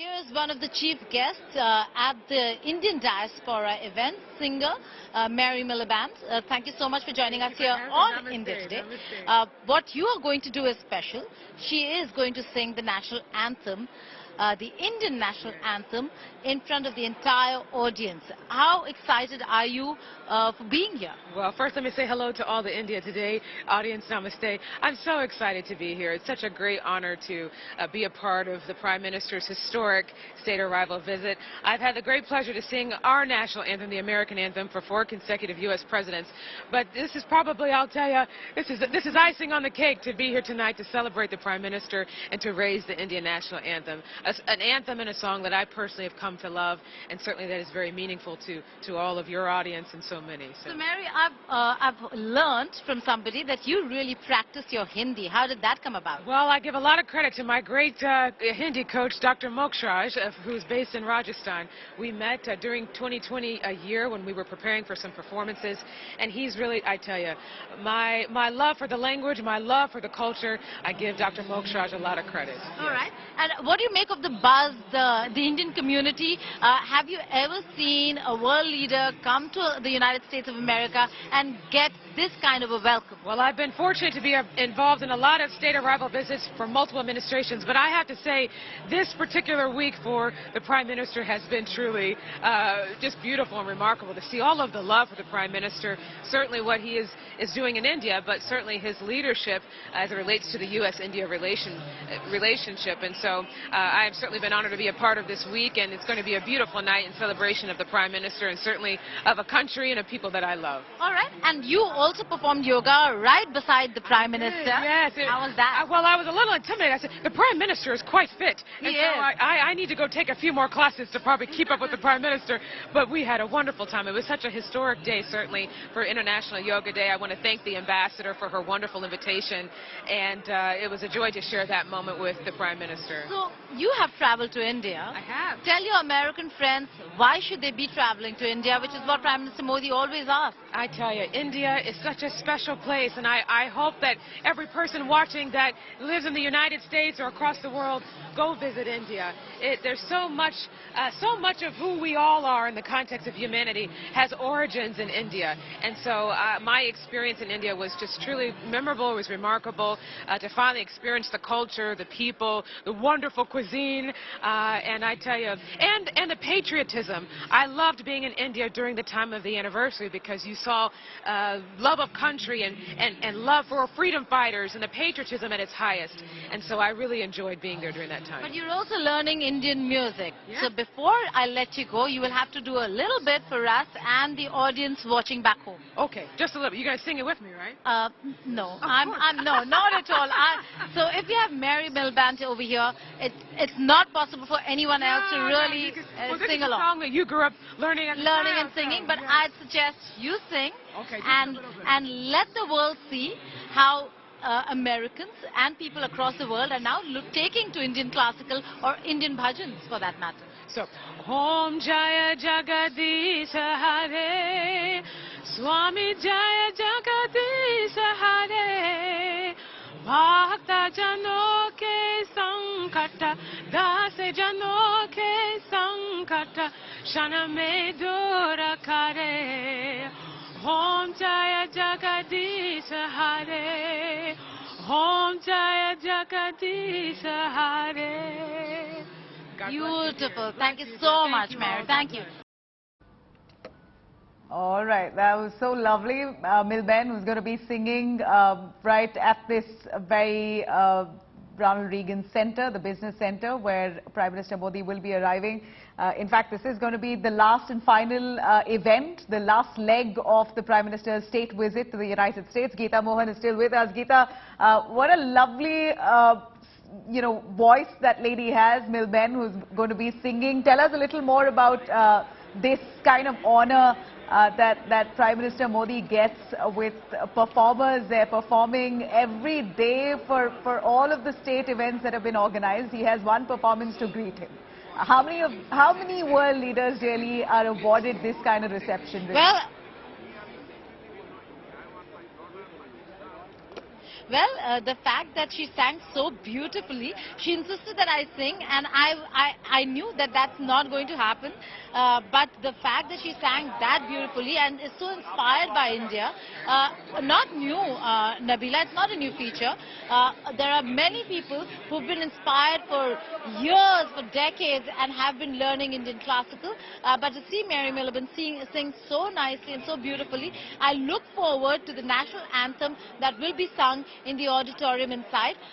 Here's one of the chief guests at the Indian Diaspora event, singer Mary Millben. Thank you so much for joining us here on India Today. What you are going to do is special. She is going to sing the national anthem, the Indian national anthem, in front of the entire audience. How excited are you for being here? Well, first let me say hello to all the India Today audience. Namaste. I'm so excited to be here. It's such a great honor to be a part of the Prime Minister's historic state arrival visit. I've had the great pleasure to sing our national anthem, the American anthem, for 4 consecutive U.S. presidents. But this is probably, I'll tell you, this is icing on the cake to be here tonight to celebrate the Prime Minister and to raise the Indian national anthem. An anthem and a song that I personally have come to love, and certainly that is very meaningful to all of your audience and so many. So Mary, I've learned from somebody that you really practice your Hindi. How did that come about? Well, I give a lot of credit to my great Hindi coach, Dr. Mokshraj, who's based in Rajasthan. We met during 2020 a year when we were preparing for some performances, and he's really, I tell you, my love for the language, my love for the culture, I give Dr. Mokshraj a lot of credit. All right. And what do you make of the buzz, the Indian community? Have you ever seen a world leader come to the United States of America and get this kind of a welcome? Well, I've been fortunate to be involved in a lot of state arrival visits for multiple administrations, but I have to say this particular week for the Prime Minister has been truly just beautiful and remarkable to see all of the love for the Prime Minister, certainly what he is doing in India, but certainly his leadership as it relates to the U.S.-India relationship. And so I have certainly been honored to be a part of this week, and it's going to be a beautiful night in celebration of the Prime Minister and certainly of a country and of people that I love. All right. And you also performed yoga right beside the Prime Minister. Yes. How was that? Well, I was a little intimidated. I said, the Prime Minister is quite fit. And He is. So I need to go take a few more classes to probably keep up with the Prime Minister. But we had a wonderful time. It was such a historic day, certainly, for International Yoga Day. I want to thank the ambassador for her wonderful invitation. And it was a joy to share that moment with the Prime Minister. So you have traveled to India. I have. Tell your American friends, why should they be traveling to India, which is what Prime Minister Modi always asks. I tell you, India is such a special place, and I hope that every person watching that lives in the United States or across the world, go visit India. There's so much of who we all are in the context of humanity has origins in India. And so my experience in India was just truly memorable. It was remarkable to finally experience the culture, the people, the wonderful cuisine, and I tell you, and the patriotism. I loved being in India during the time of the anniversary because you saw love of country and love for freedom fighters and the patriotism at its highest. And so I really enjoyed being there during that time. But you're also learning Indian music. Yeah. So before I let you go, you will have to do a little bit for us and the audience watching back home. Okay, just a little bit. You're going to sing it with me, right? No, no, not at all. So if you have Mary Millben over here, it's not possible for anyone else to really sing along. This is a song that you grew up learning and singing, but yeah. I'd suggest you sing, okay, and let the world see how Americans and people across the world are now taking to Indian classical or Indian bhajans for that matter. So, Om Jaya Jagadish Hare, Swami Jaya Jagadish Hare, Bhakta Jano ke Sankata, Das Jano ke Sankata, Shana me Dora Kare. Om Jaya Jagadish Hare, Om Jaya Jagadish Hare. Beautiful. Thank you so much, Mary. Thank you. All right, that was so lovely. Millben, who's going to be singing right at this very Ronald Reagan Center, the business center, where Prime Minister Modi will be arriving. In fact, this is going to be the last and final event, the last leg of the Prime Minister's state visit to the United States. Geeta Mohan is still with us. Geeta, what a lovely voice that lady has, Millben, who's going to be singing. Tell us a little more about this kind of honor that Prime Minister Modi gets with performers. They're performing every day for all of the state events that have been organized. He has one performance to greet him. How many world leaders really are awarded this kind of reception? Really? Well, the fact that she sang so beautifully, she insisted that I sing, and I knew that that's not going to happen. But the fact that she sang that beautifully and is so inspired by India, not new, Nabila, it's not a new feature. There are many people who've been inspired for years, for decades, and have been learning Indian classical. But to see Mary Millben sing so nicely and so beautifully, I look forward to the national anthem that will be sung in the auditorium inside.